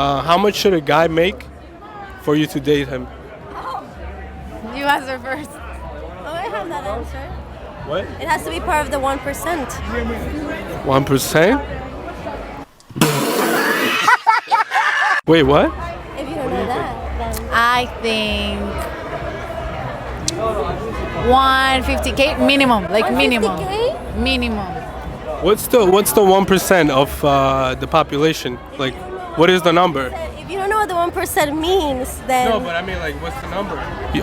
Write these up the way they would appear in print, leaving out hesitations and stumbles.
How much should a guy make for you to date him? You answer first. Oh, I have that answer. What? It has to be part of the 1%. 1%? Wait, what? If you don't know that, then I think 150K minimum, like minimum. 150K? Minimum. What's the 1% of the population? Like, what is the number? if you don't know what the 1% means, then No, but I mean, like, what's the number?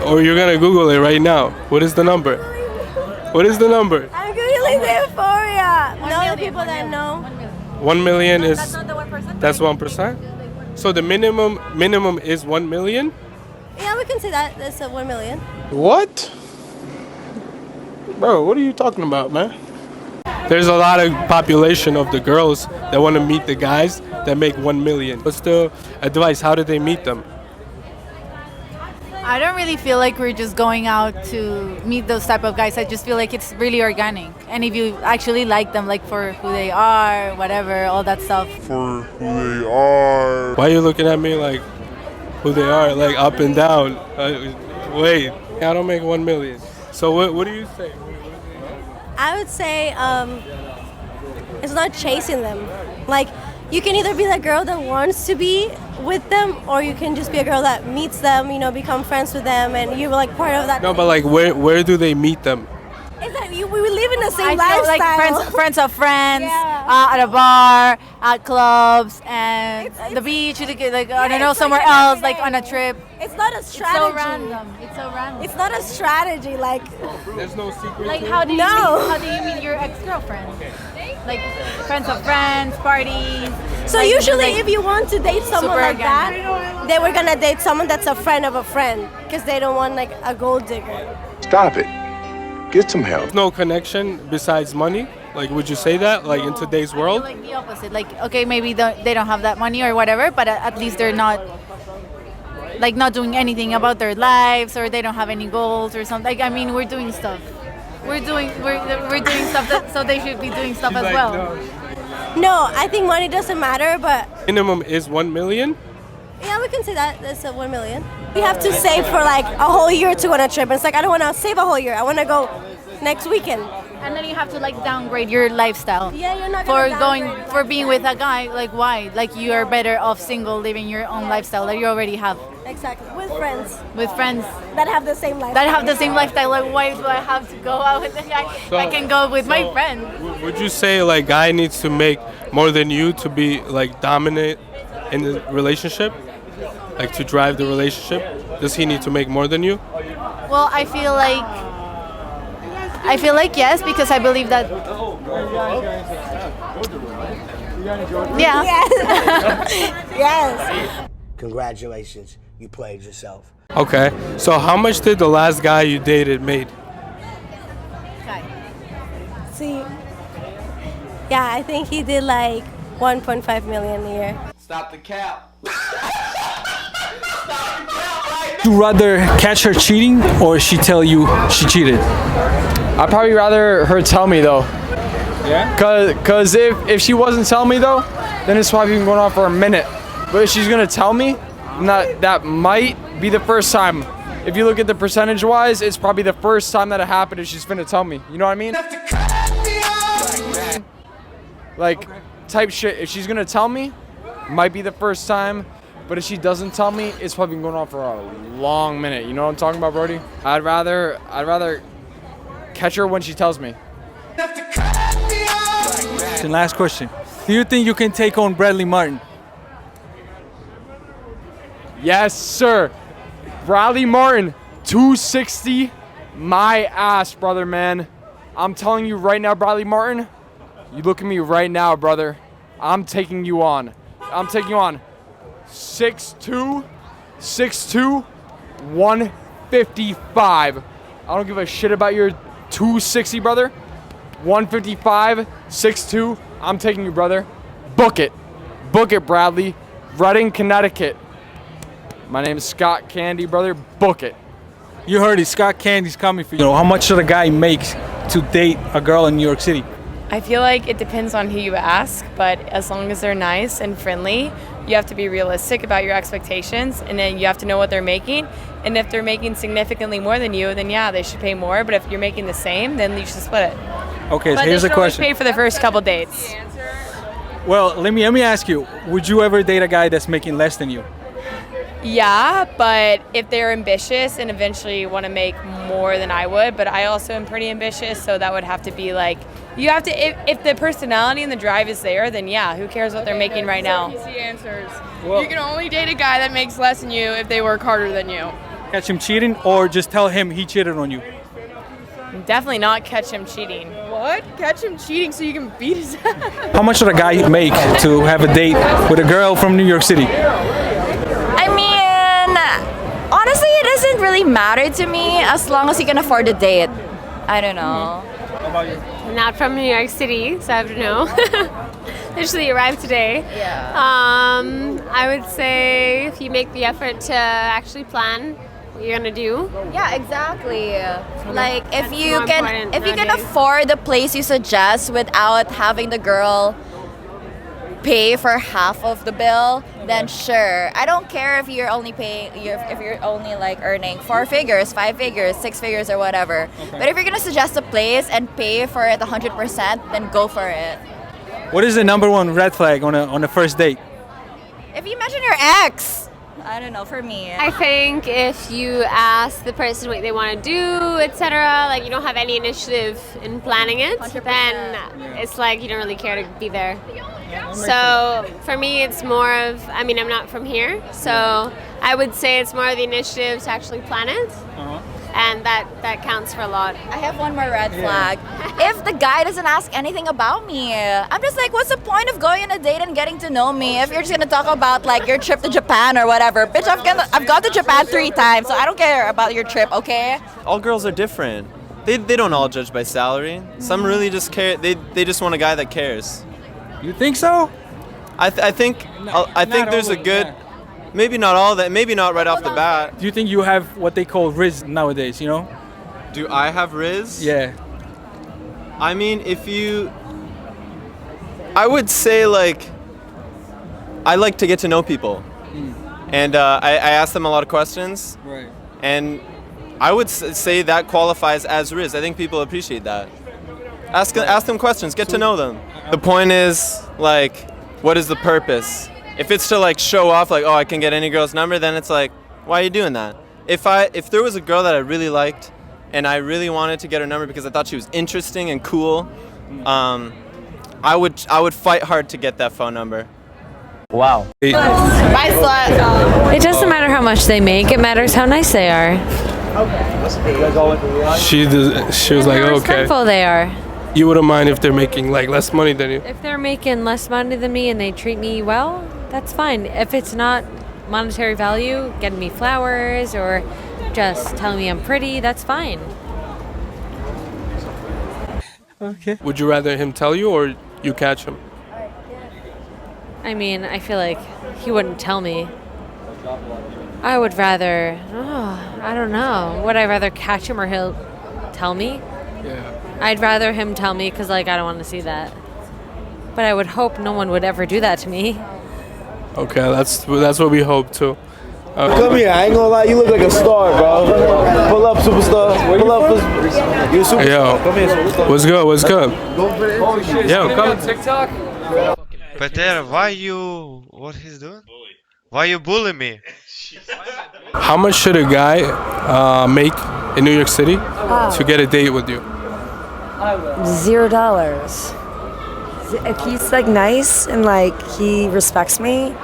Or you're gonna Google it right now. What is the number? What is the number? I'm googling the euphoria. No, the million, people 1 that million, know. 1 million is That's not the 1%. that's 1%. So the minimum is 1 million. Yeah, we can say that. That's a 1 million. What? Bro, what are you talking about, man? There's a lot of population of the girls that want to meet the guys that make 1 million. What's the advice? How do they meet them? I don't really feel like we're just going out to meet those type of guys. I just feel like it's really organic. And if you actually like them, like for who they are, whatever, all that stuff. Why are you looking at me like who they are, like up and down? Wait, I don't make 1 million. So what do you say? I would say it's not chasing them. Like, you can either be that girl that wants to be with them, or you can just be a girl that meets them, you know, become friends with them, and you're like part of that. No, but like where do they meet them? It's like we live in the same I lifestyle. feel like friends of friends, Yeah. at a bar, at clubs, and It's- the beach, like Yeah, I don't know, it's somewhere like else, every like day. on a trip. It's not a It's strategy. so random. It's so random. It's not a strategy. Like, There's no secret. Like to it? how do you No. how do you meet your ex-girlfriend? Like friends of friends, parties. so like, usually, like, if you want to date someone super like that, organic. they were gonna date someone that's a friend of a friend, because they don't want like a gold digger. Stop it. Get some help. No connection besides money. Like, would you say that? Like in today's I feel world? like the opposite. Like okay, maybe they don't have that money or whatever, but at least they're not like not doing anything about their lives, or they don't have any goals or something. Like I mean, we're doing stuff. We're doing stuff that, so they should be doing stuff as Like, well. no. No, I think money doesn't matter, but Minimum is 1 million. yeah, we can say that. That's a 1 million. You have to save for like a whole year to go on a trip. And it's like, I don't want to save a whole year. I want to go next weekend. And then you have to like downgrade your lifestyle. Yeah, you're not for gonna going downgrade for being with a guy. Like why? Like you are better off single, living your own lifestyle that you already have Exactly. With friends with friends that have the same life. that have the same lifestyle. Like why do I have to go out with the guy? I can go with my friend. Would you say like guy needs to make more than you to be like dominant in the relationship? Like to drive the relationship? Does he need to make more than you? Well, I feel like yes, because I believe that. Yeah. Yes. Yes. Congratulations, you played yourself. Okay. So how much did the last guy you dated made? See. Yeah, I think he did like 1.5 million a year. Stop the cap. You rather catch her cheating or she tell you she cheated? I'd probably rather her tell me though. Yeah? Cause if she wasn't telling me though, then it's probably been going on for a minute. But if she's gonna tell me, that might be the first time. If you look at the percentage wise, it's probably the first time that it happened if she's gonna tell me. You know what I mean? Like type shit. If she's gonna tell me, might be the first time. But if she doesn't tell me, it's probably been going on for a long minute. You know what I'm talking about, Brody? I'd rather catch her when she tells me. And last question. Do you think you can take on Bradley Martin? Yes, sir. Bradley Martin, 260, my ass, brother, man. I'm telling you right now, Bradley Martin, you look at me right now, brother. I'm taking you on. 6'2", 155. I don't give a shit about your 260, brother. 155, 6'2", I'm taking you, brother. Book it. Book it, Bradley. Reading, Connecticut. My name is Scott Candy, brother. Book it. You heard it, Scott Candy's coming for you. How much should a guy make to date a girl in New York City? I feel like it depends on who you ask, but as long as they're nice and friendly, you have to be realistic about your expectations, and then you have to know what they're making. And if they're making significantly more than you, then yeah, they should pay more. But if you're making the same, then you should split it. Okay, so But here's they a should always question. pay for the first couple dates. Well, let me ask you: would you ever date a guy that's making less than you? Yeah, but if they're ambitious and eventually want to make more than I would, but I also am pretty ambitious, so that would have to be like, you have to, if the personality and the drive is there, then yeah, who cares what they're making right now? Easy answers. Well- You can only date a guy that makes less than you if they work harder than you. Catch him cheating, or just tell him he cheated on you? Definitely not catch him cheating. What? Catch him cheating so you can beat his ass. How much should a guy make to have a date with a girl from New York City? I mean, honestly, it doesn't really matter to me as long as you can afford the date. I don't know. I'm not from New York City, so I have to know. Literally arrived today. Yeah. I would say if you make the effort to actually plan what you're gonna do. Yeah, exactly. Like if That's you more can important if you can nowadays. afford the place you suggest without having the girl pay for half of the bill, then sure. I don't care if you're only paying if you're only like earning 4 figures, 5 figures, 6 figures or whatever. But if you're gonna suggest a place and pay for it 100%, then go for it. What is the number one red flag on a first date? If you mention your ex, I don't know, for me. I think if you ask the person what they want to do, etc., like you don't have any initiative in planning it, 100%. then it's like you don't really care to be there. So for me, it's more of, I mean, I'm not from here, so I would say it's more of the initiative to actually plan it, and that counts for a lot. I have one more red flag. If the guy doesn't ask anything about me, I'm just like, what's the point of going on a date and getting to know me if you're just gonna talk about like your trip to Japan or whatever? Bitch, I've gone to Japan 3 times, so I don't care about your trip, okay? All girls are different. They don't all judge by salary. Some really just care. They just want a guy that cares. You think so? I think there's a all, good. yeah. Maybe not all that. Maybe not right off the bat. Do you think you have what they call riz nowadays? You know? Do I have riz? Yeah. I mean, I would say like, I like to get to know people, and I ask them a lot of questions. Right. And I would say that qualifies as riz. I think people appreciate that. Ask them questions, get to know them. The point is, like, what is the purpose? If it's to like show off, like, oh, I can get any girl's number, then it's like, why are you doing that? If there was a girl that I really liked, and I really wanted to get her number because I thought she was interesting and cool, I would fight hard to get that phone number. Wow. Bye, slut. It doesn't matter how much they make, it matters how nice they are. She was like, How okay. respectful they are. You wouldn't mind if they're making like less money than you? If they're making less money than me and they treat me well, that's fine. If it's not monetary value, getting me flowers or just telling me I'm pretty, that's fine. Okay. Would you rather him tell you or you catch him? I mean, I feel like he wouldn't tell me. I would rather, I don't know. Would I rather catch him or he'll tell me? Yeah. I'd rather him tell me because, like, I don't want to see that. But I would hope no one would ever do that to me. Okay, that's what we hope too. Come here, I ain't gonna lie, you look like a star, bro. Pull up, superstar. Pull up, you a superstar. Yo, Come here, superstar. what's good? What's good? Holy shit, Yo, come. on TikTok? Peter, what he's doing? Why you bully me? How much should a guy make in New York City to get a date with you? $0. If he's like nice and like he respects me,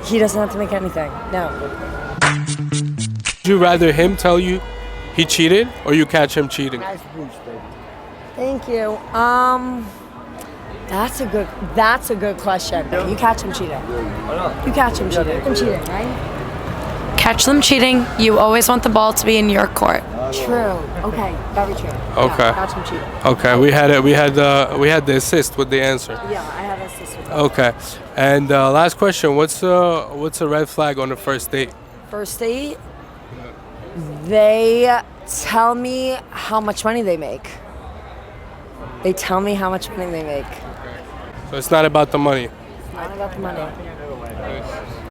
he doesn't have to make anything. No. Would you rather him tell you he cheated or you catch him cheating? Thank you. That's a good question. You catch him cheating. You catch him cheating. I'm cheating, right? Catch them cheating. You always want the ball to be in your court. True. Okay. Very true. Okay. Yeah, catch him cheating. Okay, we had the assist with the answer. Yeah, I have assist with that. Okay, and last question: what's a red flag on the first date? First date, they tell me how much money they make. They tell me how much money they make. So it's not about the money. It's not about the money. Peace.